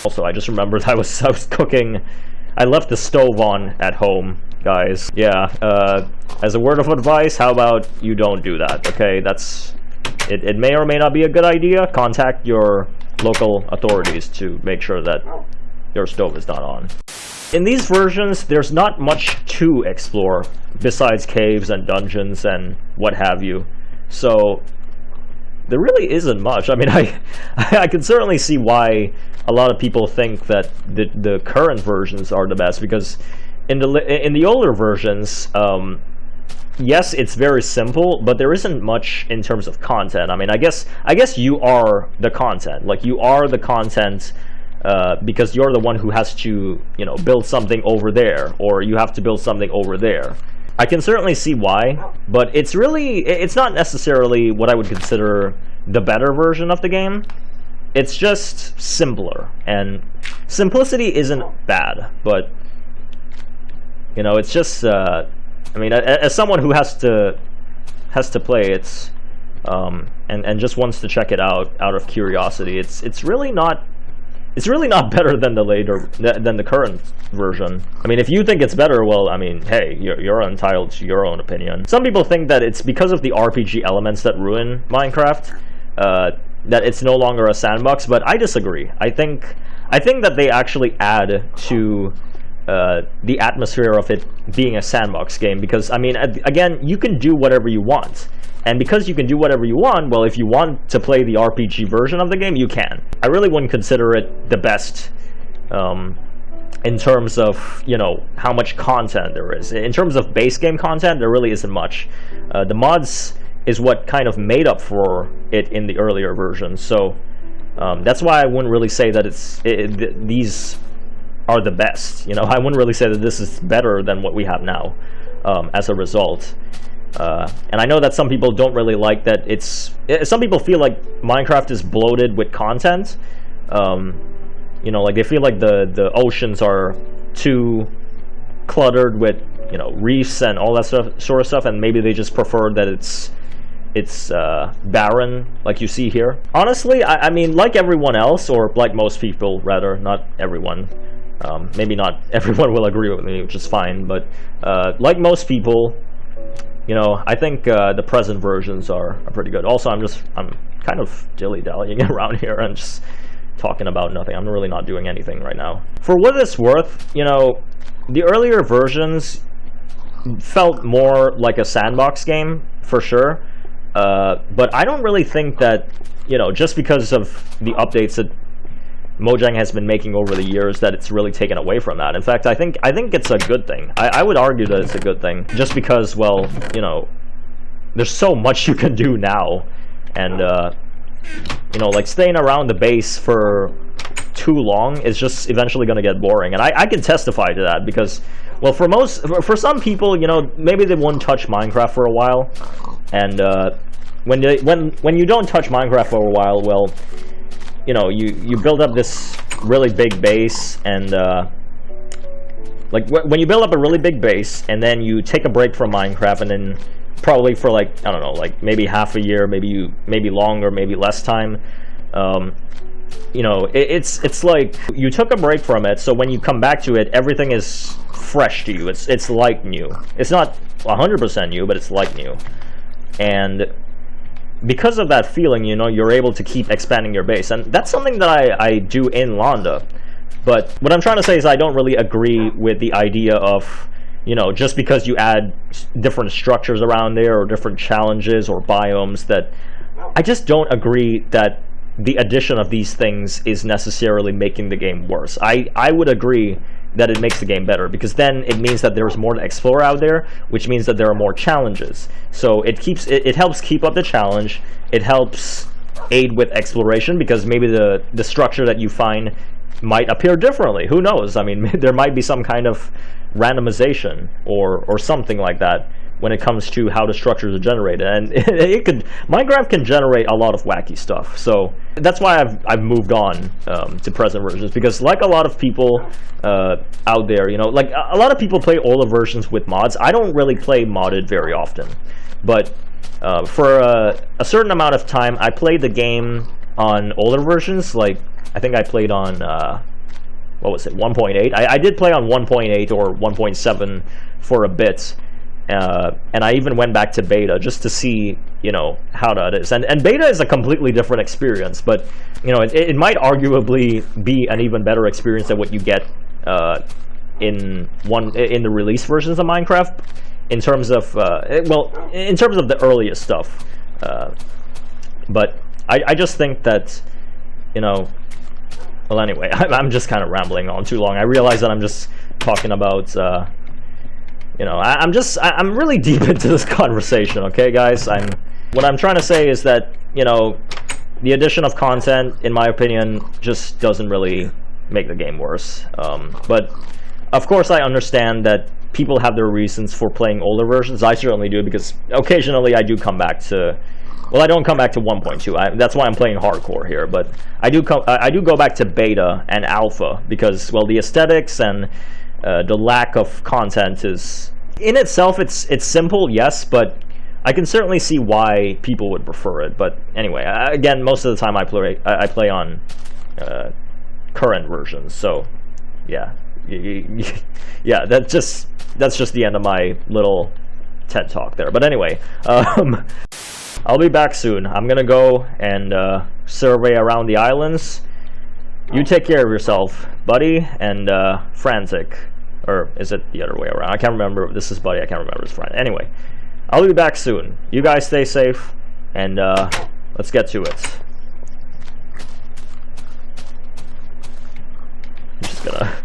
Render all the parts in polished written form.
Also, I just remembered I was cooking. I left the stove on at home, guys. Yeah, as a word of advice, how about you don't do that, okay? It may or may not be a good idea. Contact your local authorities to make sure that your stove is not on. In these versions, there's not much to explore besides caves and dungeons and what have you. So there really isn't much. I mean, I can certainly see why a lot of people think that the current versions are the best, because in the older versions, yes, it's very simple, but there isn't much in terms of content. I mean, I guess you are the content. Like, you are the content because you're the one who has to, you know, build something over there, or you have to build something over there. I can certainly see why, but it's not necessarily what I would consider the better version of the game. It's just simpler, and simplicity isn't bad, but, you know, it's just, I mean, as someone who has to play it, and just wants to check it out of curiosity, it's really not better than the current version. I mean, if you think it's better, well, I mean, hey, you're entitled to your own opinion. Some people think that it's because of the RPG elements that ruin Minecraft, that it's no longer a sandbox, but I disagree. I think that they actually add to the atmosphere of it being a sandbox game, because, I mean, again, you can do whatever you want. And because you can do whatever you want, well, if you want to play the RPG version of the game, you can. I really wouldn't consider it the best in terms of, you know, how much content there is. In terms of base game content, there really isn't much. The mods is what kind of made up for it in the earlier versions. So that's why I wouldn't really say that these are the best. You know, I wouldn't really say that this is better than what we have now as a result. And I know that some people don't really like that some people feel like Minecraft is bloated with content. You know, like they feel like the oceans are too cluttered with, you know, reefs and all that sort of stuff, and maybe they just prefer that it's barren, like you see here. Honestly, I mean, like everyone else, or like most people, rather, not everyone. Maybe not everyone will agree with me, which is fine, but like most people, you know, I think the present versions are pretty good. Also, I'm kind of dilly-dallying around here and just talking about nothing. I'm really not doing anything right now. For what it's worth, you know, the earlier versions felt more like a sandbox game, for sure. But I don't really think that, you know, just because of the updates that Mojang has been making over the years, that it's really taken away from that. In fact, I think it's a good thing. I would argue that it's a good thing, just because, well, you know, there's so much you can do now, and you know, like staying around the base for too long is just eventually going to get boring. And I can testify to that, because, well, for some people, you know, maybe they won't touch Minecraft for a while, and when you don't touch Minecraft for a while, well, you know, you build up this really big base, and like when you build up a really big base and then you take a break from Minecraft, and then probably for, like, I don't know, like maybe half a year, maybe longer, maybe less time, you know, it's like you took a break from it, so when you come back to it, everything is fresh to you. It's like new. It's not 100% new, but it's like new. And because of that feeling, you know, you're able to keep expanding your base, and that's something that I do in Londa. But what I'm trying to say is I don't really agree with the idea of, you know, just because you add different structures around there, or different challenges or biomes, that I just don't agree that the addition of these things is necessarily making the game worse. I would agree that it makes the game better, because then it means that there's more to explore out there, which means that there are more challenges. So it helps keep up the challenge. It helps aid with exploration, because maybe the structure that you find might appear differently. Who knows? I mean, there might be some kind of randomization or something like that when it comes to how the structures are generated, and Minecraft can generate a lot of wacky stuff. So that's why I've moved on to present versions, because like a lot of people out there, you know, like a lot of people play older versions with mods. I don't really play modded very often, but for a certain amount of time, I played the game on older versions. Like, I think I played on what was it, 1.8? I did play on 1.8 or 1.7 for a bit, and I even went back to beta just to see, you know, how that is. And beta is a completely different experience, but, you know, it might arguably be an even better experience than what you get in the release versions of Minecraft, in terms of in terms of the earliest stuff. But I just think that, you know, well, anyway, I'm just kind of rambling on too long. I realize that I'm just talking about, you know, I'm really deep into this conversation, okay, guys? What I'm trying to say is that, you know, the addition of content, in my opinion, just doesn't really make the game worse. But, of course, I understand that people have their reasons for playing older versions. I certainly do, because occasionally I do come back to... Well, I don't come back to 1.2. That's why I'm playing hardcore here. But I do go back to beta and alpha because, well, the aesthetics and the lack of content is, in itself, it's simple, yes, but I can certainly see why people would prefer it. But anyway, again, most of the time I play on current versions. So yeah, yeah, that's just the end of my little TED talk there. But anyway. I'll be back soon. I'm gonna go and survey around the islands. You take care of yourself, buddy, and Frantic. Or is it the other way around? I can't remember. This is Buddy. I can't remember his friend. Anyway, I'll be back soon. You guys stay safe, and let's get to it. I'm just gonna...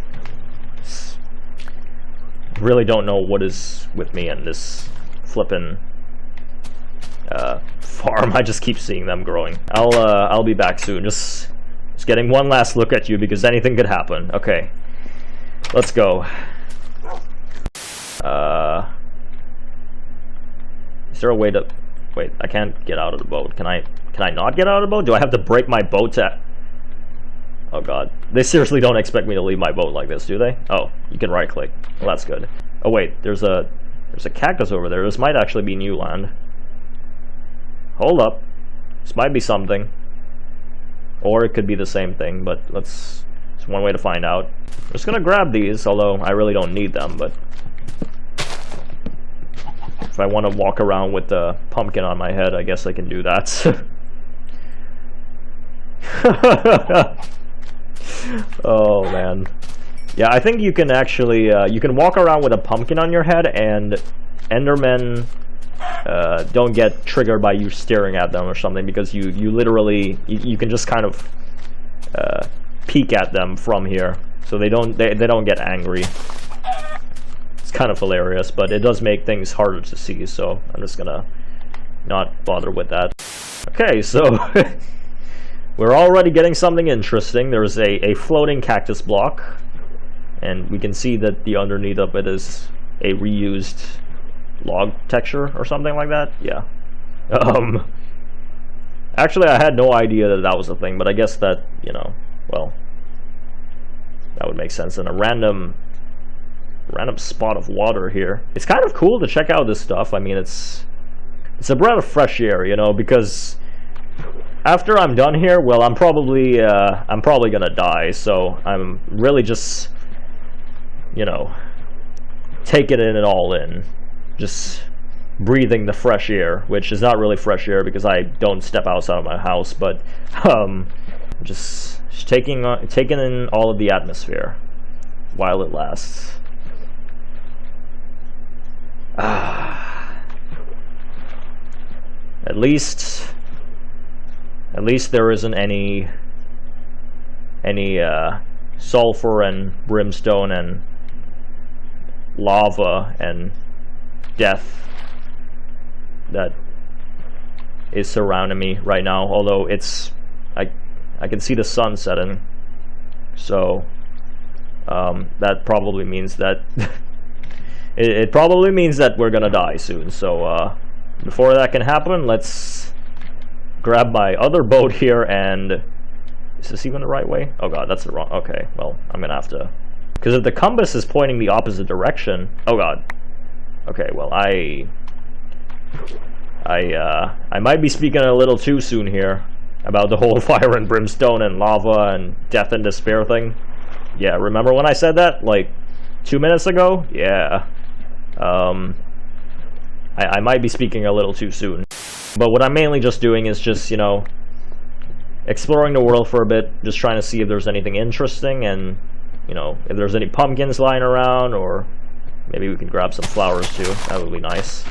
really don't know what is with me and this flippin' farm. I just keep seeing them growing. I'll be back soon. Just getting one last look at you because anything could happen. Okay, let's go. Is there a way to... Wait, I can't get out of the boat. Can I not get out of the boat? Do I have to break my boat to... Oh god. They seriously don't expect me to leave my boat like this, do they? Oh, you can right click. Well, that's good. Oh wait, there's a cactus over there. This might actually be new land. Hold up. This might be something. Or it could be the same thing, but it's one way to find out. I'm just gonna grab these, although I really don't need them, but if I want to walk around with the pumpkin on my head, I guess I can do that. Oh man. Yeah, I think you can actually you can walk around with a pumpkin on your head, and Endermen don't get triggered by you staring at them or something, because you literally you can just kind of peek at them from here, so they don't get angry. It's kind of hilarious, but it does make things harder to see, so I'm just gonna not bother with that. Okay, so we're already getting something interesting. There's a floating cactus block, and we can see that the underneath of it is a reused log texture or something like that. Yeah. Actually, I had no idea that was a thing, but I guess that, you know, well, that would make sense. And a random spot of water here. It's kind of cool to check out this stuff. I mean, it's a breath of fresh air, you know, because after I'm done here, well, I'm probably gonna die, so I'm really just, you know, taking it all in, just breathing the fresh air, which is not really fresh air because I don't step outside of my house, but just taking in all of the atmosphere while it lasts. At least there isn't any sulfur and brimstone and lava and death that is surrounding me right now, although I can see the sun setting, so that probably means that it probably means that we're gonna die soon. So before that can happen, let's grab my other boat here. And is this even the right way? Oh god, that's the wrong... Okay, well, I'm gonna have to, because if the compass is pointing the opposite direction... Oh god. Okay, well, I might be speaking a little too soon here about the whole fire and brimstone and lava and death and despair thing, Yeah, remember when I said that, like, 2 minutes ago? Yeah. I might be speaking a little too soon. But what I'm mainly just doing is just, you know, exploring the world for a bit, just trying to see if there's anything interesting, and, you know, if there's any pumpkins lying around, or maybe we can grab some flowers too. That would be nice.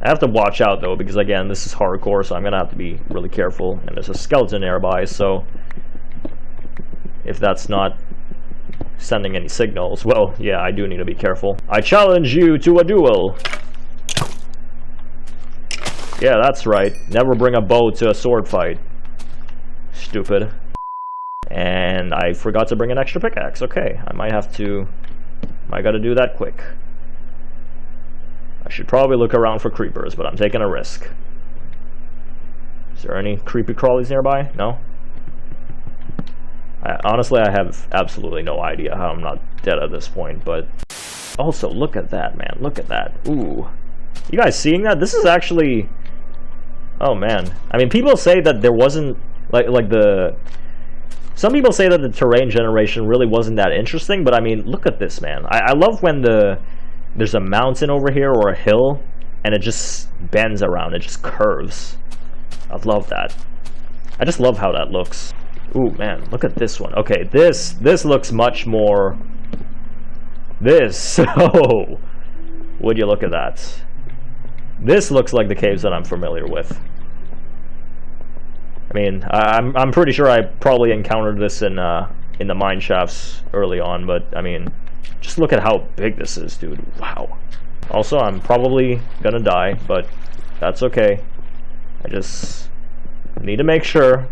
I have to watch out though, because again, this is hardcore, so I'm gonna have to be really careful. And there's a skeleton nearby, so if that's not sending any signals, well, yeah, I do need to be careful. I challenge you to a duel. Yeah, that's right. Never bring a bow to a sword fight. Stupid. And I forgot to bring an extra pickaxe. Okay, I might gotta do that quick. I should probably look around for creepers, but I'm taking a risk. Is there any creepy crawlies nearby? No? Honestly, I have absolutely no idea how I'm not dead at this point, but... Also, look at that, man. Look at that. Ooh. You guys seeing that? This is actually... Oh, man. I mean, people say that there wasn't... Some people say that the terrain generation really wasn't that interesting, but I mean, look at this, man. I love when there's a mountain over here or a hill, and it just bends around, it just curves. I love that. I just love how that looks. Ooh, man, look at this one. Okay, this looks much more... Oh, would you look at that? This looks like the caves that I'm familiar with. I mean, I'm pretty sure I probably encountered this in the mine shafts early on, but I mean, just look at how big this is, dude. Wow. Also, I'm probably gonna die, but that's okay. I just need to make sure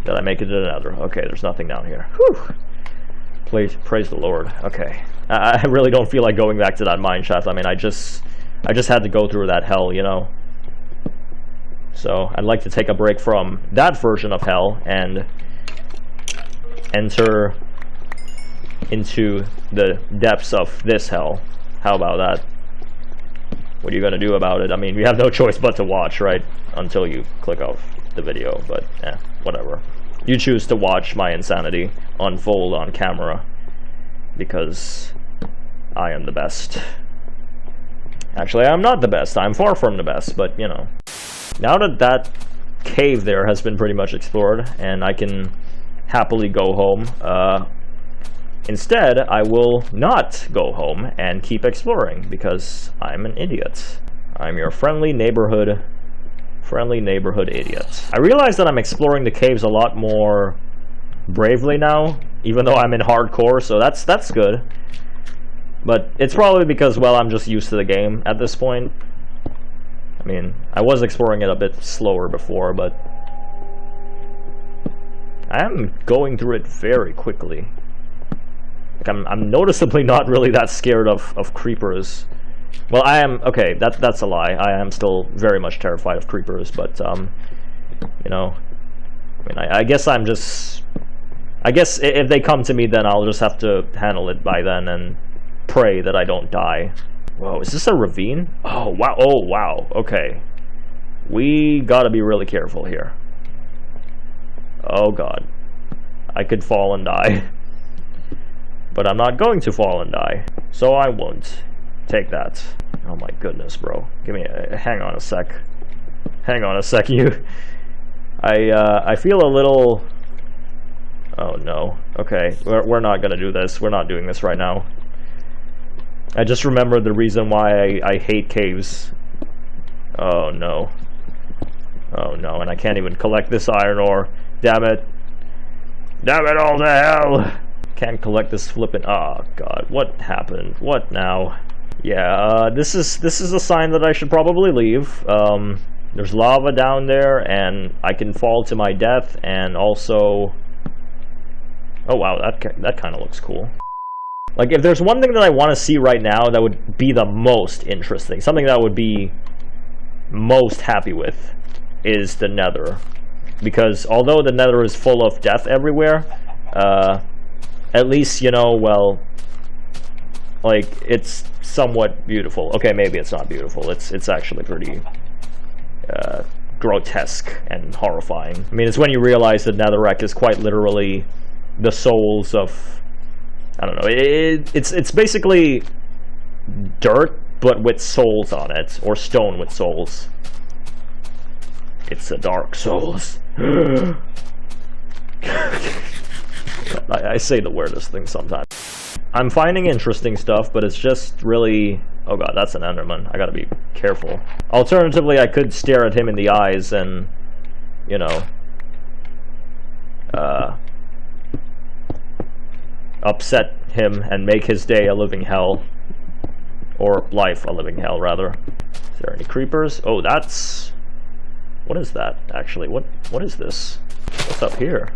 that I make it to the nether. Okay, there's nothing down here. Whew. Praise the Lord. Okay. I really don't feel like going back to that mine shaft. I mean, I just had to go through that hell, you know? So, I'd like to take a break from that version of hell and enter into the depths of this hell. How about that? What are you gonna do about it? I mean, you have no choice but to watch, right? Until you click off the video, but whatever. You choose to watch my insanity unfold on camera because I am the best. Actually, I'm not the best. I'm far from the best, but you know. Now that that cave there has been pretty much explored, and I can happily go home, instead, I will not go home and keep exploring, because I'm an idiot. I'm your friendly neighborhood idiot. I realize that I'm exploring the caves a lot more bravely now, even though I'm in hardcore, so that's good. But it's probably because, well, I'm just used to the game at this point. I mean, I was exploring it a bit slower before, but I am going through it very quickly. Like, I'm noticeably not really that scared of creepers. Well, I am, okay, that's a lie. I am still very much terrified of creepers, but, you know, I mean, I guess I'm just, I guess if they come to me, then I'll just have to handle it by then and pray that I don't die. Whoa, is this a ravine? Oh, wow, okay. We gotta be really careful here. Oh, God. I could fall and die. But I'm not going to fall and die, so I won't. Take that. Oh my goodness, bro. Give me a... hang on a sec. Hang on a sec, you... I feel a little... Oh, no. Okay, we're not gonna do this. We're not doing this right now. I just remembered the reason why I hate caves. Oh, no. Oh, no, and I can't even collect this iron ore. Damn it. Damn it all to hell! Can't collect this flippin'... Oh, God. What happened? What now? Yeah, this is a sign that I should probably leave. There's lava down there, and I can fall to my death, and also... Oh, wow, that kind of looks cool. Like, if there's one thing that I want to see right now that would be the most interesting, something that I would be most happy with, is the nether. Because although the nether is full of death everywhere, at least, you know, well, like, it's somewhat beautiful. Okay, maybe it's not beautiful. It's actually pretty grotesque and horrifying. I mean, it's when you realize that netherrack is quite literally the souls of I don't know. It's basically dirt, but with souls on it, or stone with souls. It's the Dark Souls. I say the weirdest things sometimes. I'm finding interesting stuff, but it's just really... Oh god, that's an Enderman. I gotta be careful. Alternatively, I could stare at him in the eyes and, you know, upset him and make his day a living hell. Or life a living hell, rather. Is there any creepers? Oh, that's... What is that, actually? What is this? What's up here?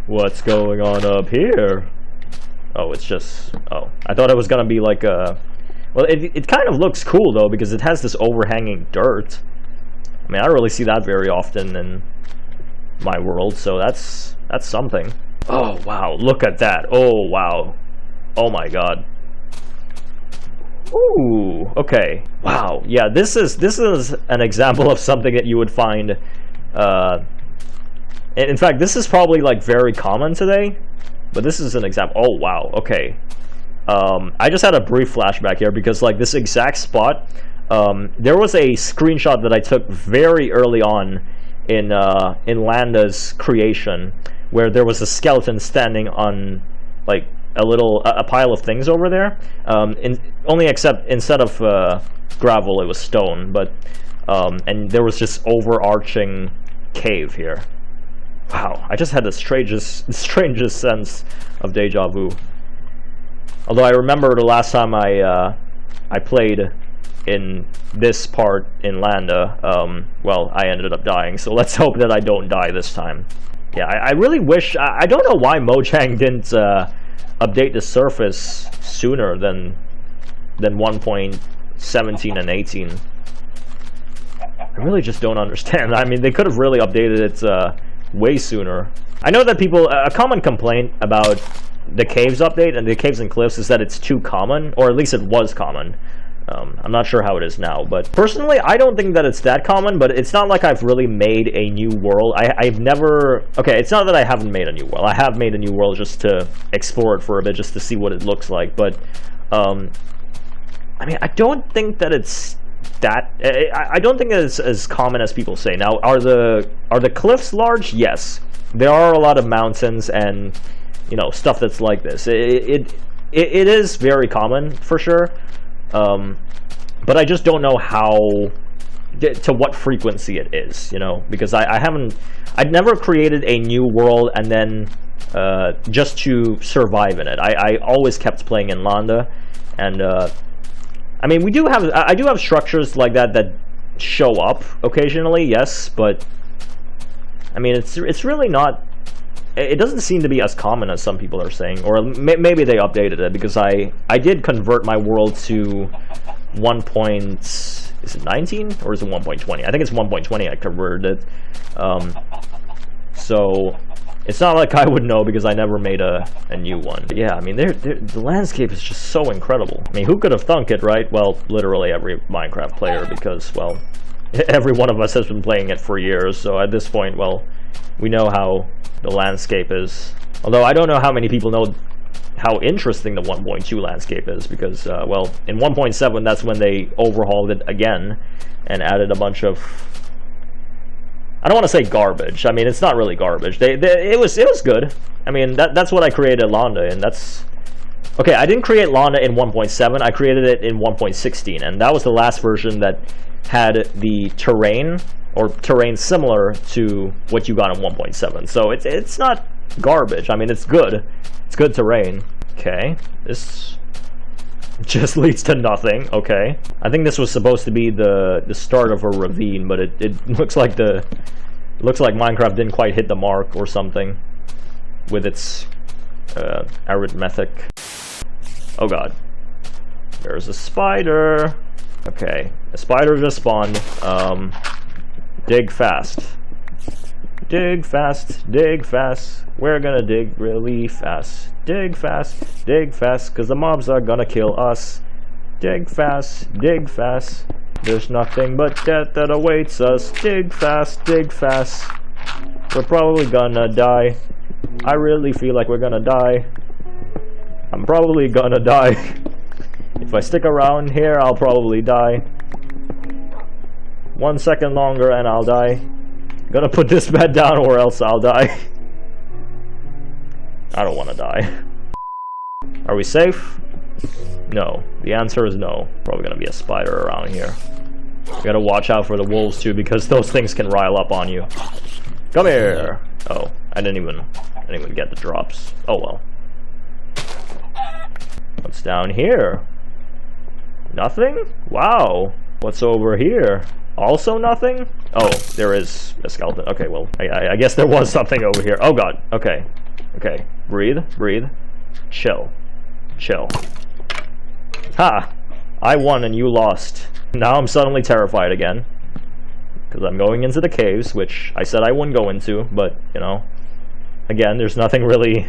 What's going on up here? Oh, it's just... Oh, I thought it was gonna be like a... Well, it kind of looks cool, though, because it has this overhanging dirt. I mean, I don't really see that very often in my world, so that's something. Oh, wow, look at that. Oh, wow. Oh, my god. Ooh, okay. Wow, yeah, this is an example of something that you would find... in fact, this is probably, like, very common today. But this is an example. Oh, wow, okay. I just had a brief flashback here because, like, this exact spot, there was a screenshot that I took very early on in Landa's creation, where there was a skeleton standing on, like, a pile of things over there. Only except instead of gravel, it was stone. But and there was just overarching cave here. Wow, I just had the strangest sense of deja vu. Although I remember the last time I played in this part in Landa, well, I ended up dying, so let's hope that I don't die this time. Yeah, I really wish... I don't know why Mojang didn't update the surface sooner than 1.17 and 18. I really just don't understand. I mean, they could have really updated it way sooner. I know that people... A common complaint about the caves update and the caves and cliffs is that it's too common, or at least it was common. I'm not sure how it is now, but personally, I don't think that it's that common, but it's not like I've really made a new world. I've never... Okay, it's not that I haven't made a new world. I have made a new world just to explore it for a bit, just to see what it looks like, but... I mean, I don't think that it's that... I don't think that it's as common as people say. Now, are the cliffs large? Yes. There are a lot of mountains and, you know, stuff that's like this. It is very common, for sure. But I just don't know how, to what frequency it is, you know, because I'd never created a new world and then, just to survive in it. I always kept playing in Landa, and, I mean, I do have structures like that show up occasionally, yes, but, I mean, it's really not... It doesn't seem to be as common as some people are saying, or maybe they updated it, because I did convert my world to 1. Is it 19 or is it 1.20? I think it's 1.20. I converted it, so it's not like I would know because I never made a new one. But yeah, I mean, the landscape is just so incredible. I mean, who could have thunk it, right? Well, literally every Minecraft player, because, well, every one of us has been playing it for years. So at this point, well, we know how the landscape is. Although I don't know how many people know how interesting the 1.2 landscape is, because, well, in 1.7, that's when they overhauled it again and added a bunch of... I don't want to say garbage. I mean, it's not really garbage. It was good. I mean, that's what I created Landa, and that's... Okay, I didn't create Landa in 1.7. I created it in 1.16, and that was the last version that had the terrain, or terrain similar to what you got in 1.7. So it's not garbage. I mean, it's good. It's good terrain. Okay, this just leads to nothing. Okay, I think this was supposed to be the start of a ravine, but it looks like Minecraft didn't quite hit the mark or something with its arithmetic. Oh god, there's a spider. Okay, a spider just spawned. Dig fast. Dig fast, dig fast. We're gonna dig really fast. Dig fast, cause the mobs are gonna kill us. Dig fast, dig fast. There's nothing but death that awaits us. Dig fast, dig fast. We're probably gonna die. I really feel like we're gonna die. I'm probably gonna die. If I stick around here, I'll probably die. 1 second longer and I'll die. Gonna put this bed down or else I'll die. I don't want to die. Are we safe? No. The answer is no. Probably gonna be a spider around here. You gotta watch out for the wolves too, because those things can rile up on you. Come here! Oh, I didn't even get the drops. Oh well. What's down here? Nothing? Wow. What's over here? Also nothing? Oh, there is a skeleton. Okay, well, I guess there was something over here. Oh god. Okay. Okay. Breathe. Breathe. Chill. Chill. Ha! I won and you lost. Now I'm suddenly terrified again. Because I'm going into the caves, which I said I wouldn't go into, but, you know, again, there's nothing really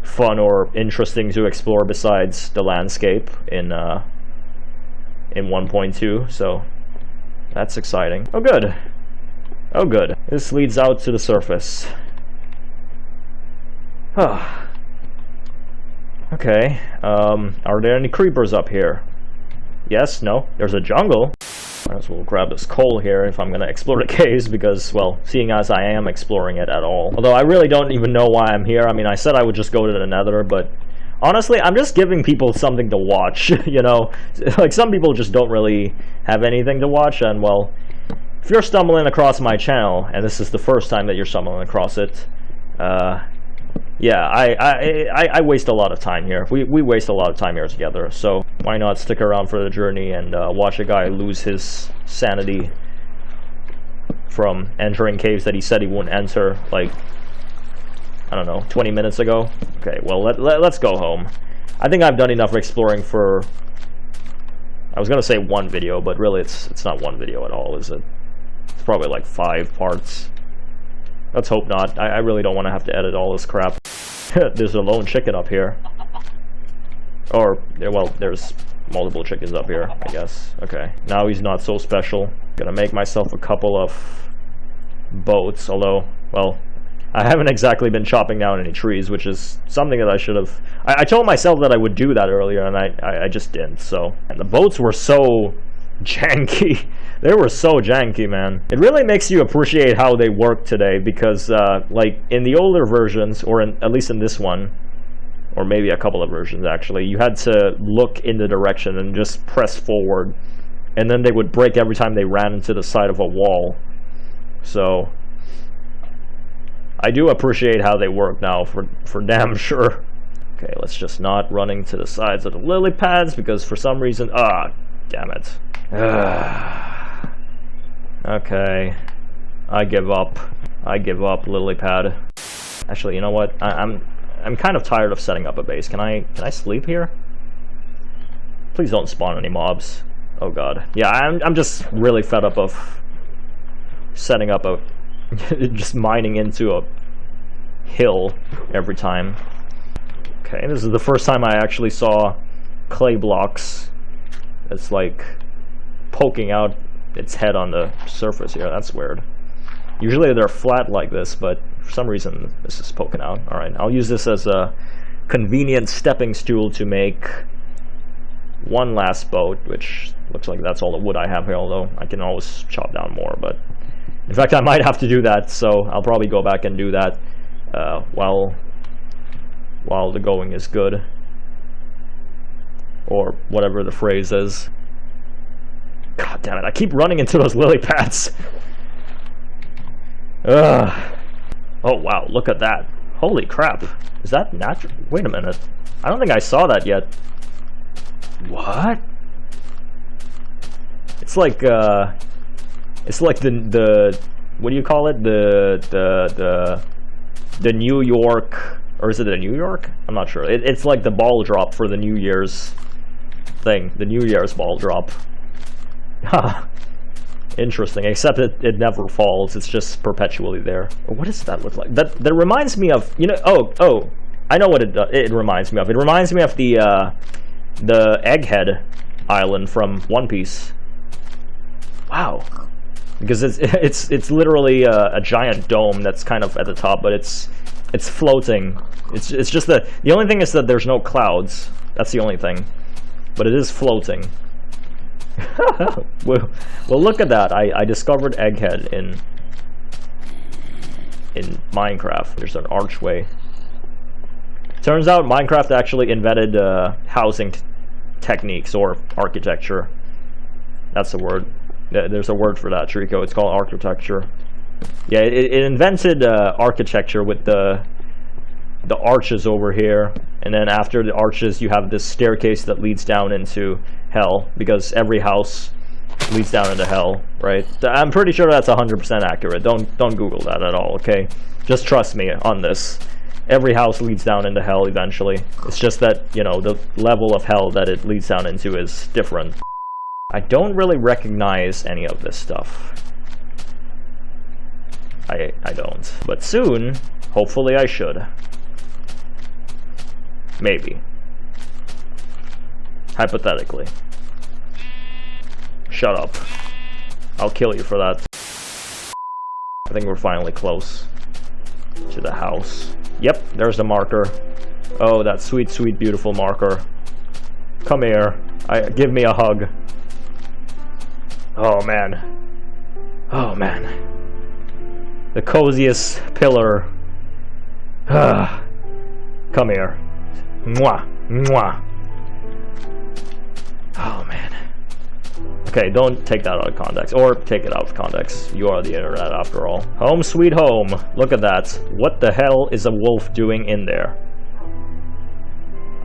fun or interesting to explore besides the landscape in 1.2, so that's exciting. Oh good. Oh good. This leads out to the surface. Okay, are there any creepers up here? Yes, no, there's a jungle. Might as well grab this coal here if I'm gonna explore the caves, because, well, seeing as I am exploring it at all. Although I really don't even know why I'm here. I mean, I said I would just go to the nether, but honestly, I'm just giving people something to watch, you know? Like, some people just don't really have anything to watch, and, well, if you're stumbling across my channel, and this is the first time that you're stumbling across it, yeah, I waste a lot of time here. We waste a lot of time here together, so why not stick around for the journey and watch a guy lose his sanity from entering caves that he said he wouldn't enter, like, I don't know, 20 minutes ago? Okay, well, let's go home. I think I've done enough exploring for, I was gonna say one video, but really it's not one video at all, is it? It's probably like 5 parts. Let's hope not. I really don't want to have to edit all this crap. There's a lone chicken up here. Or, well, there's multiple chickens up here, I guess. Okay, now he's not so special. Gonna make myself a couple of boats, although, well, I haven't exactly been chopping down any trees, which is something that I should have... I told myself that I would do that earlier, and I just didn't, so... And the boats were so janky. They were so janky, man. It really makes you appreciate how they work today, because, like, in the older versions, or at least in this one, or maybe a couple of versions, actually, you had to look in the direction and just press forward, and then they would break every time they ran into the side of a wall. So, I do appreciate how they work now, for damn sure. Okay, let's just not running to the sides of the lily pads, because for some reason... damn it. Okay, I give up. I give up, lily pad. Actually, you know what? I'm kind of tired of setting up a base. Can I sleep here? Please don't spawn any mobs. Oh god. Yeah, I'm just really fed up of setting up a just mining into a hill every time. Okay, this is the first time I actually saw clay blocks. It's like poking out its head on the surface here. That's weird. Usually they're flat like this, but for some reason this is poking out. Alright, I'll use this as a convenient stepping stool to make one last boat, which looks like that's all the wood I have here, although I can always chop down more. But in fact, I might have to do that, so I'll probably go back and do that while the going is good, or whatever the phrase is. God damn it, I keep running into those lily pads. Ugh. Oh wow, look at that. Holy crap. Is that natural? Wait a minute. I don't think I saw that yet. What? It's like the what do you call it? The New York, or is it a New York? I'm not sure. It's like the ball drop for the New Year's thing. The New Year's ball drop. Huh. Interesting, except it never falls. It's just perpetually there. What does that look like? That reminds me of, you know, oh, I know what it reminds me of. It reminds me of the Egghead Island from One Piece. Wow. Because it's literally a giant dome that's kind of at the top, but it's floating It's just that the only thing is that there's no clouds. That's the only thing. But it is floating. well, look at that. I discovered Egghead in Minecraft. There's an archway. Turns out Minecraft actually invented housing techniques or architecture. That's the word. There's a word for that, Trico. It's called architecture. Yeah, it invented architecture with the arches over here, and then after the arches you have this staircase that leads down into hell, because every house leads down into hell, right? I'm pretty sure that's 100% accurate. Don't Google that at all, okay? Just trust me on this. Every house leads down into hell eventually. It's just that, you know, the level of hell that it leads down into is different. I don't really recognize any of this stuff. I don't. But soon, hopefully I should. Maybe. Hypothetically. Shut up. I'll kill you for that. I think we're finally close to the house. Yep, there's the marker. Oh, that sweet, sweet, beautiful marker. Come here. Give me a hug. Oh, man. Oh, man. The coziest pillar. Come here. Mwah. Mwah. Oh, man. Okay, don't take that out of context. Or take it out of context. You are the internet after all. Home sweet home. Look at that. What the hell is a wolf doing in there?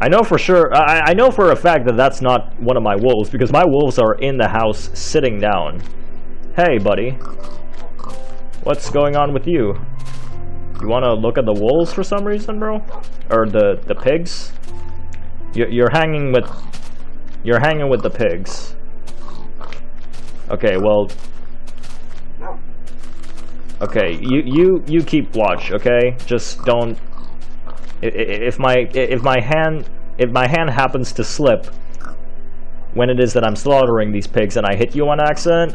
I know for sure, I know for a fact that that's not one of my wolves, because my wolves are in the house sitting down. Hey, buddy. What's going on with you? You want to look at the wolves for some reason, bro? Or the pigs? You're hanging with the pigs. Okay, well. Okay, you keep watch, okay? Just don't. If my hand happens to slip when it is that I'm slaughtering these pigs and I hit you on accident,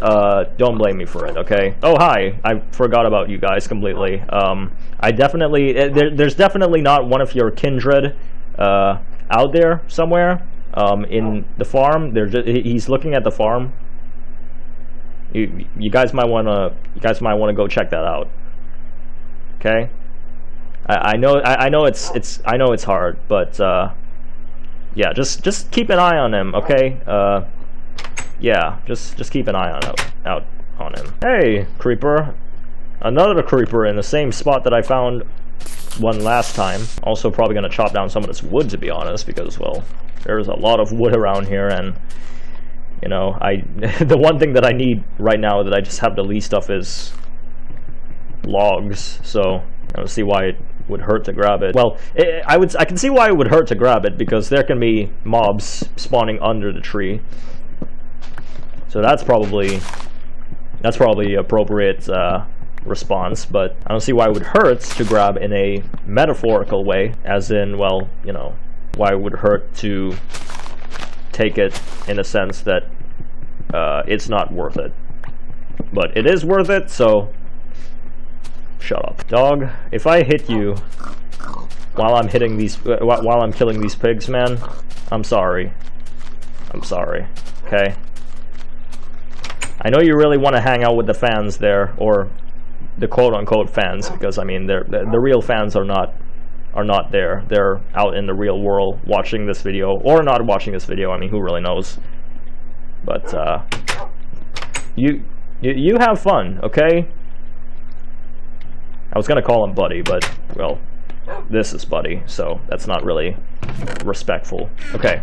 don't blame me for it, okay? Oh, hi. I forgot about you guys completely. I definitely... there's definitely not one of your kindred out there somewhere in the farm. He's looking at the farm. You guys might want to go check that out. Okay? I know it's hard, but yeah, just keep an eye on him, okay? Yeah, just keep an eye out on him. Hey, creeper. Another creeper in the same spot that I found one last time. Also probably gonna chop down some of this wood, to be honest, because, well, there's a lot of wood around here, and you know, the one thing that I need right now that I just have the least of is logs, so I don't see why it would hurt to grab it. Well, I can see why it would hurt to grab it, because there can be mobs spawning under the tree. So that's probably appropriate response, but I don't see why it would hurt to grab in a metaphorical way, as in, well, you know, why it would hurt to take it in a sense that it's not worth it. But it is worth it, so shut up. Dog, if I hit you while I'm hitting these while I'm killing these pigs, man, I'm sorry. I'm sorry. Okay? I know you really want to hang out with the fans there, or the quote-unquote fans, because I mean the real fans are not there. They're out in the real world watching this video, or not watching this video. I mean, who really knows? But you have fun, okay? I was gonna call him Buddy, but, well, this is Buddy, so that's not really respectful. Okay.